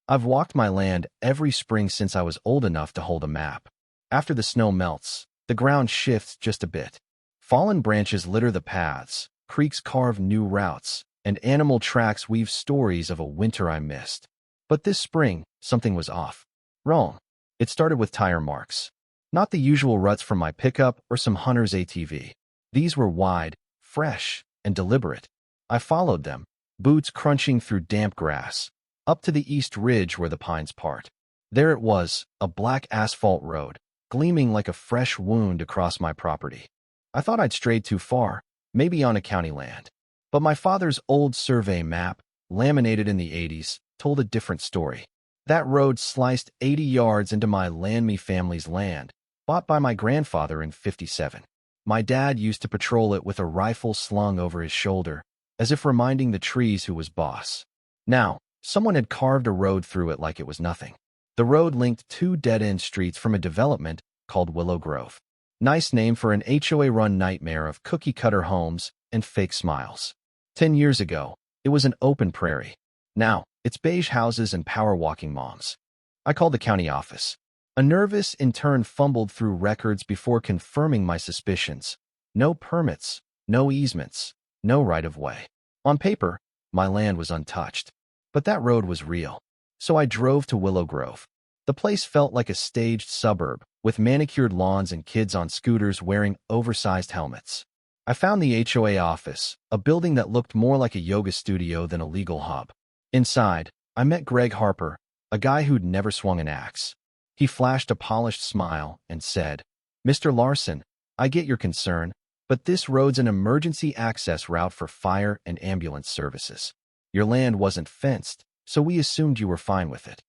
I've walked my land every spring since I was old enough to hold a map. After the snow melts, the ground shifts just a bit. Fallen branches litter the paths, creeks carve new routes, and animal tracks weave stories of a winter I missed. But this spring, something was off. Wrong. It started with tire marks. Not the usual ruts from my pickup or some hunter's ATV. These were wide, fresh, and deliberate. I followed them, boots crunching through damp grass, up to the east ridge where the pines part. There it was, a black asphalt road, gleaming like a fresh wound across my property. I thought I'd strayed too far, maybe on a county land. But my father's old survey map, laminated in the 80s, told a different story. That road sliced 80 yards into my Landme family's land, bought by my grandfather in '57. My dad used to patrol it with a rifle slung over his shoulder, as if reminding the trees who was boss. Now, someone had carved a road through it like it was nothing. The road linked two dead-end streets from a development called Willow Grove. Nice name for an HOA-run nightmare of cookie-cutter homes and fake smiles. 10 years ago, it was an open prairie. Now, it's beige houses and power-walking moms. I called the county office. A nervous intern fumbled through records before confirming my suspicions. No permits, no easements, no right-of-way. On paper, my land was untouched. But that road was real. So I drove to Willow Grove. The place felt like a staged suburb, with manicured lawns and kids on scooters wearing oversized helmets. I found the HOA office, a building that looked more like a yoga studio than a legal hub. Inside, I met Greg Harper, a guy who'd never swung an axe. He flashed a polished smile and said, "Mr. Larson, I get your concern, but this road's an emergency access route for fire and ambulance services. Your land wasn't fenced, so we assumed you were fine with it."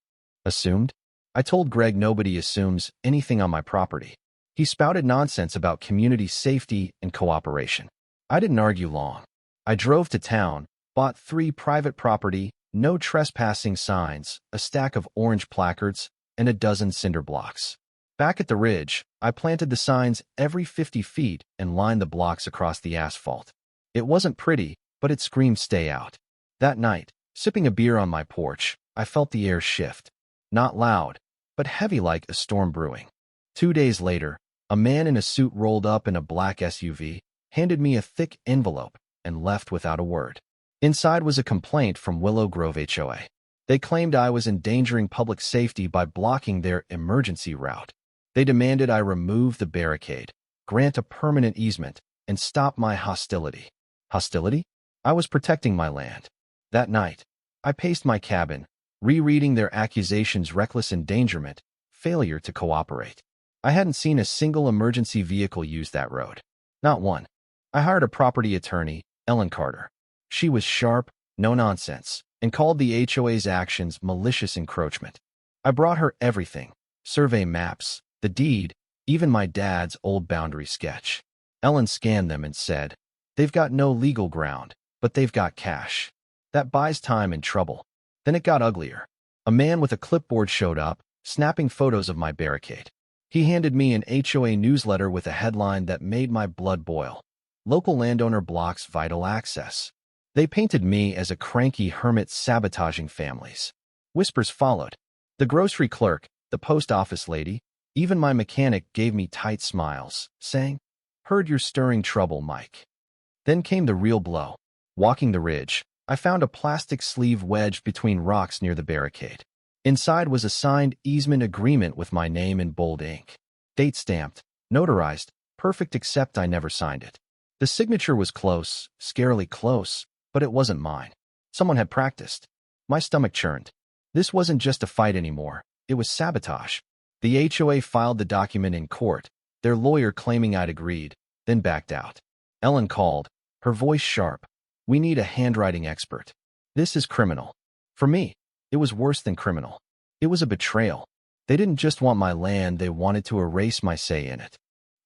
Assumed? I told Greg nobody assumes anything on my property. He spouted nonsense about community safety and cooperation. I didn't argue long. I drove to town, bought 3 private property, no trespassing signs, a stack of orange placards, and a dozen cinder blocks. Back at the ridge, I planted the signs every 50 feet and lined the blocks across the asphalt. It wasn't pretty, but it screamed stay out. That night, sipping a beer on my porch, I felt the air shift. Not loud, but heavy like a storm brewing. 2 days later, a man in a suit rolled up in a black SUV, handed me a thick envelope, and left without a word. Inside was a complaint from Willow Grove HOA. They claimed I was endangering public safety by blocking their emergency route. They demanded I remove the barricade, grant a permanent easement, and stop my hostility. Hostility? I was protecting my land. That night, I paced my cabin, rereading their accusations: reckless endangerment, failure to cooperate. I hadn't seen a single emergency vehicle use that road. Not one. I hired a property attorney, Ellen Carter. She was sharp, no nonsense, and called the HOA's actions malicious encroachment. I brought her everything: survey maps, the deed, even my dad's old boundary sketch. Ellen scanned them and said, "They've got no legal ground, but they've got cash. That buys time and trouble." Then it got uglier. A man with a clipboard showed up, snapping photos of my barricade. He handed me an HOA newsletter with a headline that made my blood boil: "Local landowner blocks vital access." They painted me as a cranky hermit sabotaging families. Whispers followed. The grocery clerk, the post office lady, even my mechanic gave me tight smiles, saying, "Heard you're stirring trouble, Mike." Then came the real blow. Walking the ridge, I found a plastic sleeve wedged between rocks near the barricade. Inside was a signed easement agreement with my name in bold ink. Date stamped, notarized, perfect except I never signed it. The signature was close, scarily close, but it wasn't mine. Someone had practiced. My stomach churned. This wasn't just a fight anymore. It was sabotage. The HOA filed the document in court, their lawyer claiming I'd agreed, then backed out. Ellen called, her voice sharp. "We need a handwriting expert. This is criminal." For me, it was worse than criminal. It was a betrayal. They didn't just want my land, they wanted to erase my say in it.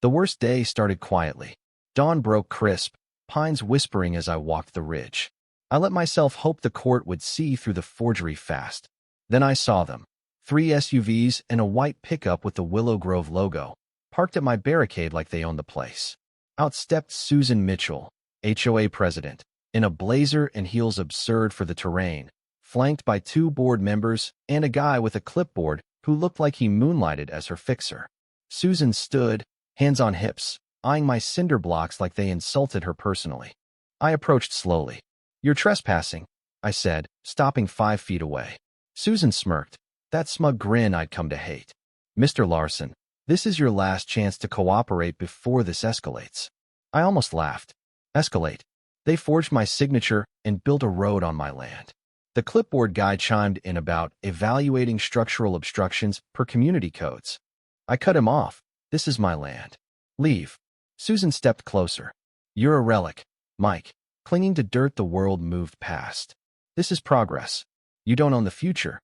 The worst day started quietly. Dawn broke crisp, pines whispering as I walked the ridge. I let myself hope the court would see through the forgery fast. Then I saw them. 3 SUVs and a white pickup with the Willow Grove logo, parked at my barricade like they owned the place. Out stepped Susan Mitchell, HOA president, in a blazer and heels absurd for the terrain, flanked by 2 board members and a guy with a clipboard who looked like he moonlighted as her fixer. Susan stood, hands on hips, eyeing my cinder blocks like they insulted her personally. I approached slowly. "You're trespassing," I said, stopping 5 feet away. Susan smirked, that smug grin I'd come to hate. "Mr. Larson, this is your last chance to cooperate before this escalates." I almost laughed. Escalate. They forged my signature and built a road on my land. The clipboard guy chimed in about evaluating structural obstructions per community codes. I cut him off. "This is my land. Leave." Susan stepped closer. "You're a relic, Mike, clinging to dirt the world moved past. This is progress. You don't own the future."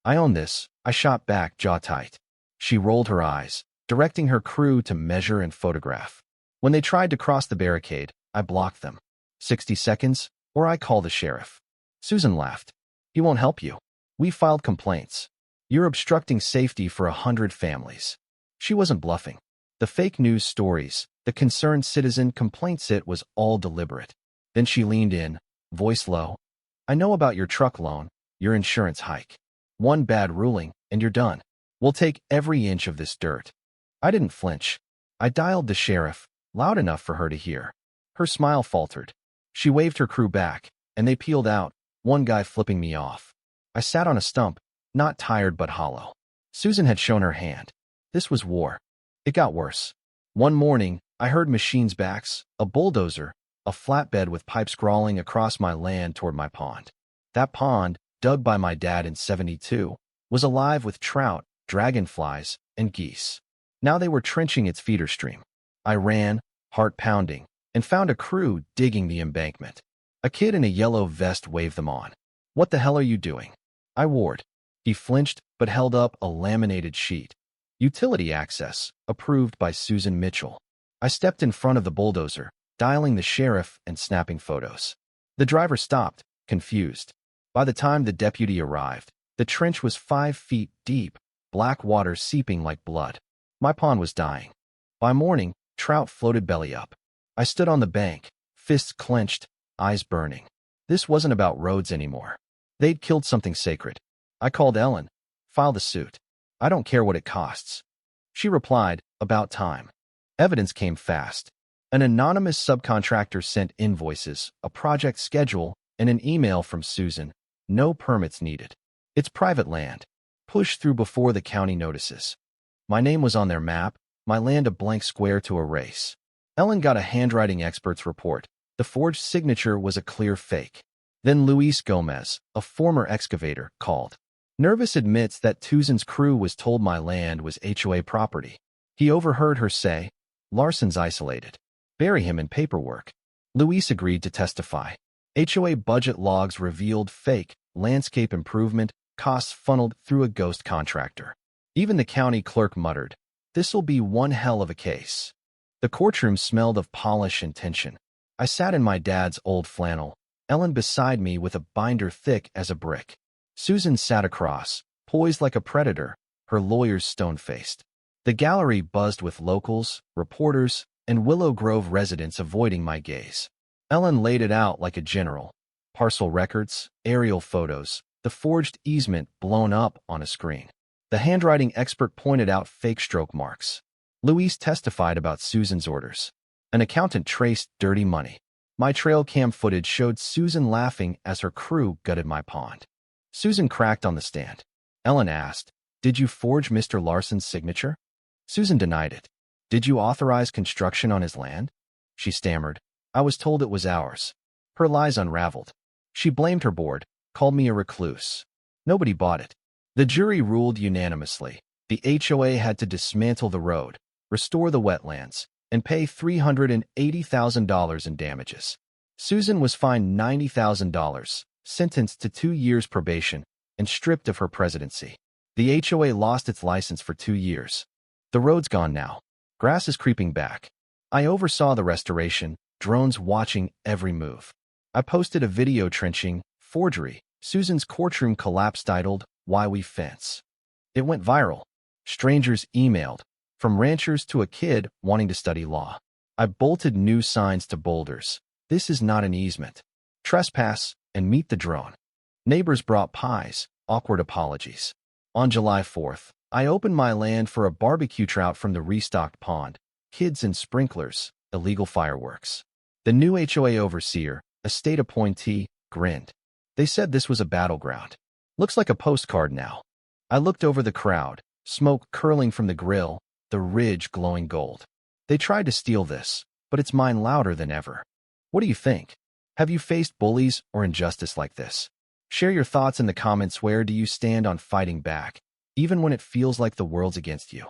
"I own this," I shot back, jaw tight. She rolled her eyes, directing her crew to measure and photograph. When they tried to cross the barricade, I blocked them. 60 seconds, or I call the sheriff. Susan laughed. "He won't help you. We filed complaints. You're obstructing safety for 100 families." She wasn't bluffing. The fake news stories, the concerned citizen complaints, it was all deliberate. Then she leaned in, voice low. "I know about your truck loan, your insurance hike. One bad ruling, and you're done. We'll take every inch of this dirt." I didn't flinch. I dialed the sheriff, loud enough for her to hear. Her smile faltered. She waved her crew back, and they peeled out, one guy flipping me off. I sat on a stump, not tired but hollow. Susan had shown her hand. This was war. It got worse. One morning, I heard machines' backs, a bulldozer, a flatbed with pipes crawling across my land toward my pond. That pond, dug by my dad in '72, was alive with trout, dragonflies, and geese. Now they were trenching its feeder stream. I ran, heart pounding, and found a crew digging the embankment. A kid in a yellow vest waved them on. "What the hell are you doing?" I warned. He flinched but held up a laminated sheet. "Utility access, approved by Susan Mitchell." I stepped in front of the bulldozer, dialing the sheriff and snapping photos. The driver stopped, confused. By the time the deputy arrived, the trench was 5 feet deep, black water seeping like blood. My pond was dying. By morning, trout floated belly up. I stood on the bank, fists clenched, eyes burning. This wasn't about roads anymore. They'd killed something sacred. I called Ellen. "File the suit. I don't care what it costs." She replied, "About time." Evidence came fast. An anonymous subcontractor sent invoices, a project schedule, and an email from Susan. No permits needed. It's private land. Push through before the county notices. My name was on their map, my land a blank square to erase. Ellen got a handwriting expert's report. The forged signature was a clear fake. Then Luis Gomez, a former excavator, called. Nervous admits that Susan's crew was told my land was HOA property. He overheard her say, "Larson's isolated. Bury him in paperwork." Luis agreed to testify. HOA budget logs revealed fake landscape improvement costs funneled through a ghost contractor. Even the county clerk muttered, "This'll be one hell of a case." The courtroom smelled of polish and tension. I sat in my dad's old flannel, Ellen beside me with a binder thick as a brick. Susan sat across, poised like a predator, her lawyers stone-faced. The gallery buzzed with locals, reporters, and Willow Grove residents avoiding my gaze. Ellen laid it out like a general. Parcel records, aerial photos, the forged easement blown up on a screen. The handwriting expert pointed out fake stroke marks. Luis testified about Susan's orders. An accountant traced dirty money. My trail cam footage showed Susan laughing as her crew gutted my pond. Susan cracked on the stand. Ellen asked, "Did you forge Mr. Larson's signature?" Susan denied it. "Did you authorize construction on his land?" She stammered. "I was told it was ours." Her lies unraveled. She blamed her board, called me a recluse. Nobody bought it. The jury ruled unanimously. The HOA had to dismantle the road, restore the wetlands, and pay $380,000 in damages. Susan was fined $90,000, sentenced to 2 years probation, and stripped of her presidency. The HOA lost its license for 2 years. The road's gone now. Grass is creeping back. I oversaw the restoration, drones watching every move. I posted a video trenching, forgery, Susan's courtroom collapse titled, "Why We Fence." It went viral. Strangers emailed, from ranchers to a kid wanting to study law. I bolted new signs to boulders. "This is not an easement. Trespass and meet the drone." Neighbors brought pies, awkward apologies. On July 4th, I opened my land for a barbecue trout from the restocked pond, kids and sprinklers, illegal fireworks. The new HOA overseer, a state appointee, grinned. They said this was a battleground. Looks like a postcard now. I looked over the crowd, smoke curling from the grill, the ridge glowing gold. They tried to steal this, but it's mine louder than ever. What do you think? Have you faced bullies or injustice like this? Share your thoughts in the comments. Where do you stand on fighting back, even when it feels like the world's against you?